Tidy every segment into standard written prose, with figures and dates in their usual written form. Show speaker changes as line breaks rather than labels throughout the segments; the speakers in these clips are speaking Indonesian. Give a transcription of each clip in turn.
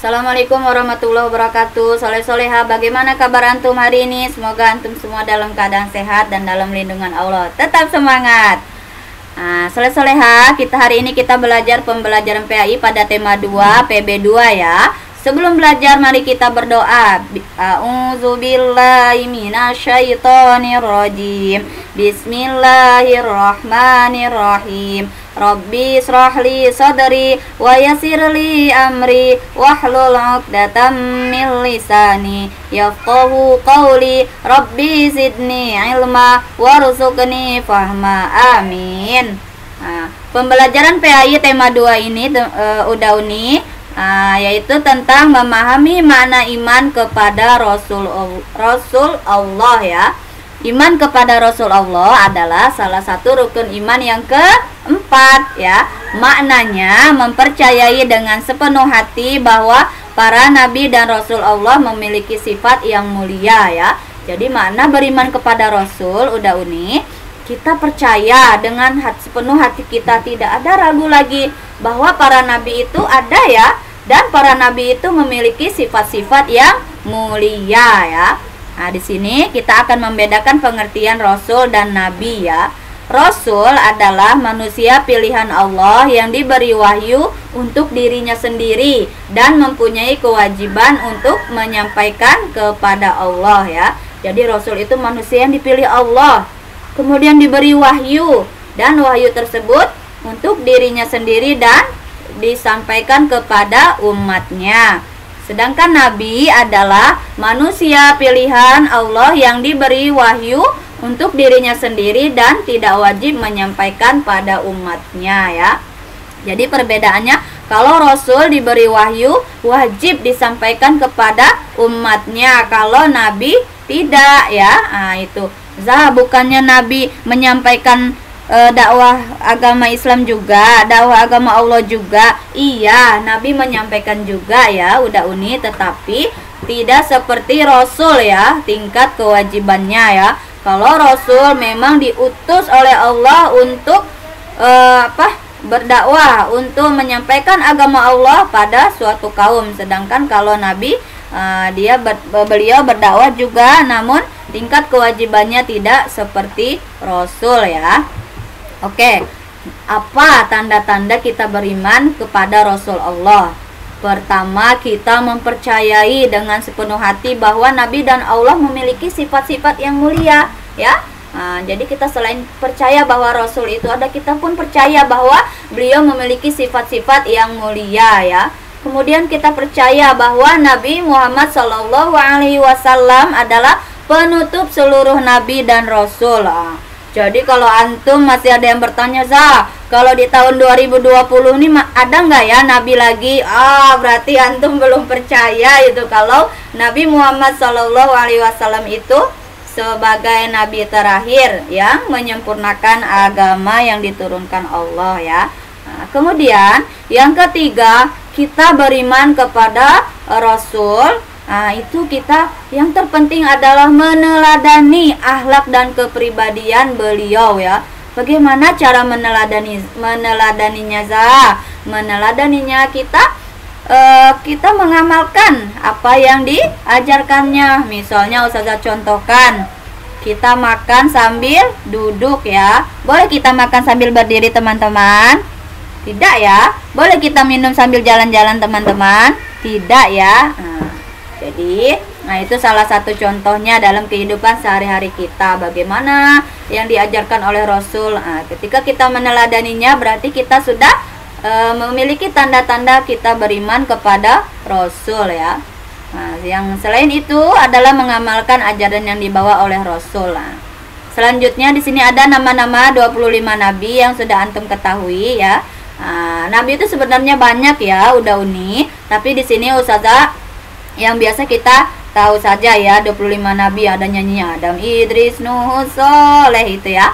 Assalamualaikum warahmatullahi wabarakatuh. Soleh-soleha, bagaimana kabar antum hari ini? Semoga antum semua dalam keadaan sehat dan dalam lindungan Allah. Tetap semangat. Soleh-soleha, hari ini kita belajar pembelajaran PAI pada tema 2 PB2 ya. Sebelum belajar, mari kita berdoa. A'udzubillahi minasyaitonirrajim. Bismillahirrahmanirrahim. Rabbi shrahli sadri wa yassirli amri wahlul 'uqdatam min lisani yafqahu qawli. Rabbi zidni ilma warzuqni fahma. Amin. Pembelajaran PAI tema 2 ini yaitu tentang memahami makna iman kepada Rasul Allah ya. Iman kepada Rasul Allah adalah salah satu rukun iman yang keempat ya. Maknanya mempercayai dengan sepenuh hati bahwa para nabi dan Rasul Allah memiliki sifat yang mulia ya. Jadi makna beriman kepada Rasul kita percaya dengan sepenuh hati kita, tidak ada ragu lagi bahwa para nabi itu ada ya, dan para nabi itu memiliki sifat-sifat yang mulia ya. Di sini kita akan membedakan pengertian Rasul dan Nabi ya. Rasul adalah manusia pilihan Allah yang diberi wahyu untuk dirinya sendiri dan mempunyai kewajiban untuk menyampaikan kepada Allah ya. Jadi Rasul itu manusia yang dipilih Allah, kemudian diberi wahyu, dan wahyu tersebut untuk dirinya sendiri dan disampaikan kepada umatnya. Sedangkan Nabi adalah manusia pilihan Allah yang diberi wahyu untuk dirinya sendiri dan tidak wajib menyampaikan pada umatnya ya. Jadi perbedaannya, kalau Rasul diberi wahyu wajib disampaikan kepada umatnya, kalau Nabi tidak ya. Itu bukannya Nabi menyampaikan dakwah agama Islam juga, dakwah agama Allah juga. Iya, Nabi menyampaikan juga ya, tetapi tidak seperti Rasul ya, tingkat kewajibannya ya. Kalau Rasul memang diutus oleh Allah untuk berdakwah, untuk menyampaikan agama Allah pada suatu kaum. Sedangkan kalau Nabi beliau berdakwah juga, namun tingkat kewajibannya tidak seperti Rasul ya. Oke, apa tanda-tanda kita beriman kepada Rasul Allah? Pertama, kita mempercayai dengan sepenuh hati bahwa Nabi dan Allah memiliki sifat-sifat yang mulia ya. Jadi kita selain percaya bahwa Rasul itu ada, kita pun percaya bahwa beliau memiliki sifat-sifat yang mulia ya. Kemudian kita percaya bahwa Nabi Muhammad SAW adalah penutup seluruh Nabi dan Rasul. Jadi kalau antum masih ada yang bertanya, kalau di tahun 2020 ini ada nggak ya Nabi lagi? Berarti antum belum percaya itu kalau Nabi Muhammad SAW itu sebagai Nabi terakhir yang menyempurnakan agama yang diturunkan Allah ya. Kemudian yang ketiga, kita beriman kepada Rasul. Itu kita yang terpenting adalah meneladani akhlak dan kepribadian beliau ya. Bagaimana cara meneladaninya? Meneladaninya kita mengamalkan apa yang diajarkannya. Misalnya Ustazah contohkan, kita makan sambil duduk ya. Boleh kita makan sambil berdiri teman-teman? Tidak ya. Boleh kita minum sambil jalan-jalan teman-teman? Tidak ya. Jadi, itu salah satu contohnya dalam kehidupan sehari-hari kita. Bagaimana yang diajarkan oleh Rasul. Ketika kita meneladaninya, berarti kita sudah memiliki tanda-tanda kita beriman kepada Rasul ya. Yang selain itu adalah mengamalkan ajaran yang dibawa oleh Rasul. Selanjutnya di sini ada nama-nama 25 nabi yang sudah antum ketahui ya. Nabi itu sebenarnya banyak ya, tapi di sini Ustazah yang biasa kita tahu saja ya, 25 nabi, ada nyanyinya Adam, Idris, Nuh, Soleh itu ya.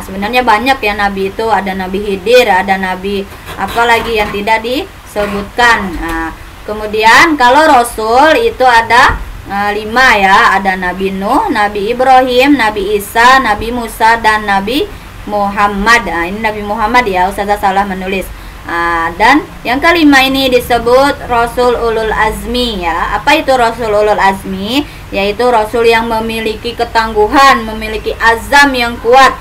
Sebenarnya banyak ya nabi itu, ada Nabi Khidir, ada nabi apalagi yang tidak disebutkan. Kemudian kalau Rasul itu ada 5 ya, ada Nabi Nuh, Nabi Ibrahim, Nabi Isa, Nabi Musa, dan Nabi Muhammad. Ini Nabi Muhammad ya, Ustazah salah menulis. Dan yang kelima ini disebut Rasul Ulul Azmi ya. Apa itu Rasul Ulul Azmi? Yaitu Rasul yang memiliki ketangguhan, memiliki azam yang kuat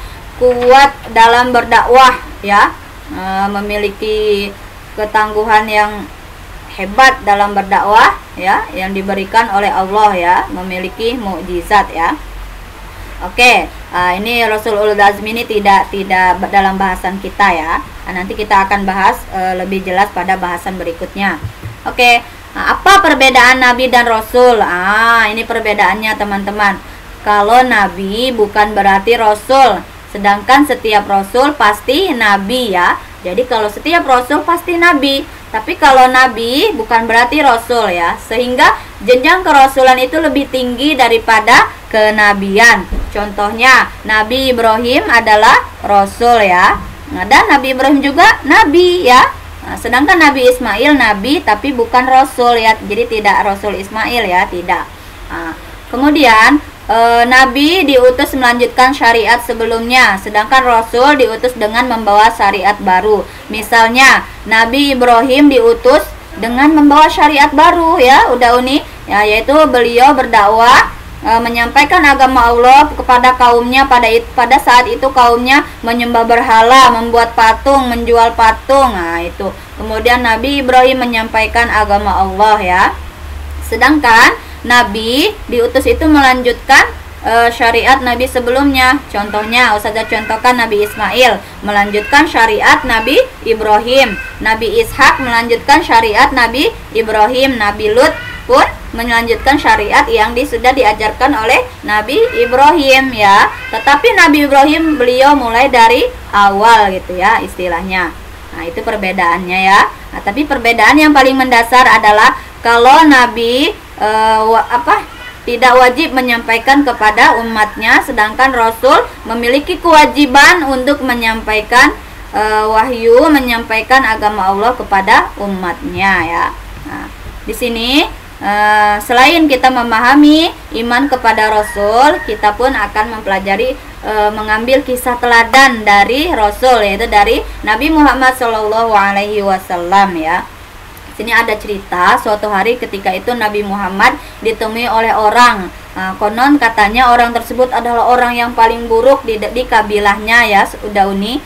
dalam berdakwah ya, memiliki ketangguhan yang hebat dalam berdakwah ya, yang diberikan oleh Allah ya, memiliki mukjizat ya. Oke, ini Rasul Ulul Azmi ini tidak dalam bahasan kita ya. Nanti kita akan bahas lebih jelas pada bahasan berikutnya. Oke, apa perbedaan Nabi dan Rasul? Ini perbedaannya teman-teman. Kalau Nabi bukan berarti Rasul, sedangkan setiap Rasul pasti Nabi ya. Jadi kalau setiap Rasul pasti Nabi, tapi kalau Nabi bukan berarti Rasul ya. Sehingga jenjang kerasulan itu lebih tinggi daripada kenabian. Contohnya Nabi Ibrahim adalah Rasul ya. Dan Nabi Ibrahim juga Nabi ya. Sedangkan Nabi Ismail Nabi tapi bukan Rasul ya. Jadi tidak Rasul Ismail ya, tidak. Kemudian Nabi diutus melanjutkan syariat sebelumnya, sedangkan Rasul diutus dengan membawa syariat baru. Misalnya Nabi Ibrahim diutus dengan membawa syariat baru ya, udah uni ya, yaitu beliau berdakwah menyampaikan agama Allah kepada kaumnya. Pada saat itu kaumnya menyembah berhala, membuat patung, menjual patung. Itu. Kemudian Nabi Ibrahim menyampaikan agama Allah ya. Sedangkan Nabi diutus itu melanjutkan syariat Nabi sebelumnya. Contohnya, Ustazah contohkan Nabi Ismail melanjutkan syariat Nabi Ibrahim, Nabi Ishak melanjutkan syariat Nabi Ibrahim, Nabi Lut pun melanjutkan syariat yang sudah diajarkan oleh Nabi Ibrahim ya. Tetapi Nabi Ibrahim beliau mulai dari awal gitu ya istilahnya. Itu perbedaannya ya. Tapi perbedaan yang paling mendasar adalah kalau Nabi tidak wajib menyampaikan kepada umatnya, sedangkan Rasul memiliki kewajiban untuk menyampaikan wahyu, menyampaikan agama Allah kepada umatnya ya. Di sini selain kita memahami iman kepada Rasul, kita pun akan mempelajari mengambil kisah teladan dari Rasul, yaitu dari Nabi Muhammad SAW ya. Sini ada cerita suatu hari ketika itu Nabi Muhammad ditemui oleh orang. Konon katanya orang tersebut adalah orang yang paling buruk di kabilahnya ya, udah uni.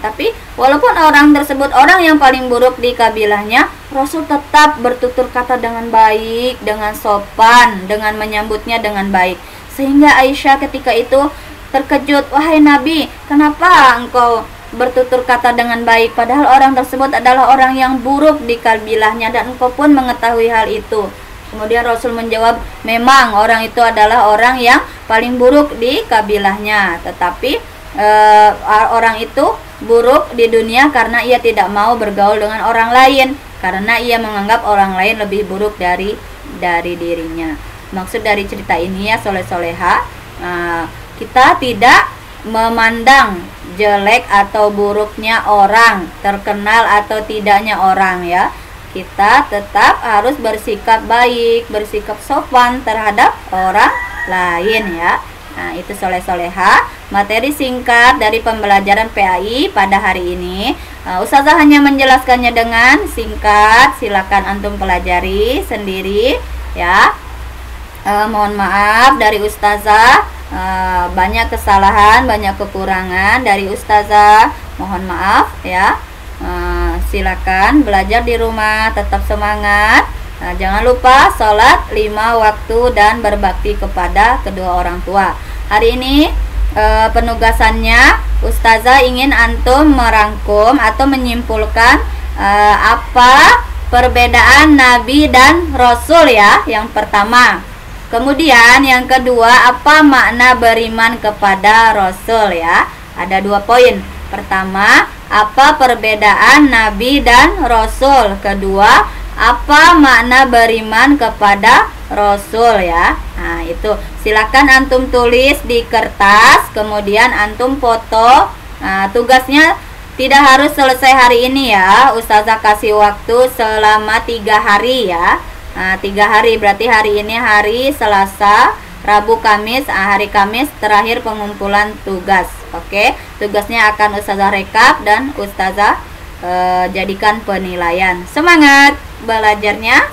Tapi walaupun orang tersebut orang yang paling buruk di kabilahnya, Rasul tetap bertutur kata dengan baik, dengan sopan, dengan menyambutnya dengan baik. Sehingga Aisyah ketika itu terkejut, "Wahai Nabi, kenapa engkau bertutur kata dengan baik padahal orang tersebut adalah orang yang buruk di kabilahnya dan engkau pun mengetahui hal itu?" Kemudian Rasul menjawab, "Memang orang itu adalah orang yang paling buruk di kabilahnya, tetapi orang itu buruk di dunia karena ia tidak mau bergaul dengan orang lain, karena ia menganggap orang lain lebih buruk dari dirinya." Maksud dari cerita ini ya soleh-soleha, kita tidak memandang jelek atau buruknya orang, terkenal atau tidaknya orang ya. Kita tetap harus bersikap baik, bersikap sopan terhadap orang lain ya. Itu soleh-soleha, materi singkat dari pembelajaran PAI pada hari ini. Ustazah hanya menjelaskannya dengan singkat, silakan antum pelajari sendiri ya. Mohon maaf dari Ustazah, banyak kesalahan, banyak kekurangan dari Ustazah, mohon maaf ya. Silakan belajar di rumah, tetap semangat. Jangan lupa sholat 5 waktu dan berbakti kepada kedua orang tua. Hari ini penugasannya Ustazah ingin antum merangkum atau menyimpulkan apa perbedaan Nabi dan Rasul ya, yang pertama. Kemudian yang kedua, apa makna beriman kepada Rasul ya. Ada 2 poin. Pertama, apa perbedaan Nabi dan Rasul. Kedua, apa makna beriman kepada Rasul ya. Itu silakan antum tulis di kertas, kemudian antum foto. Tugasnya tidak harus selesai hari ini ya. Ustazah kasih waktu selama 3 hari ya. 3 hari berarti hari ini hari Selasa, Rabu, Kamis. Hari Kamis terakhir pengumpulan tugas. Oke, tugasnya akan Ustazah rekap dan Ustazah jadikan penilaian. Semangat belajarnya.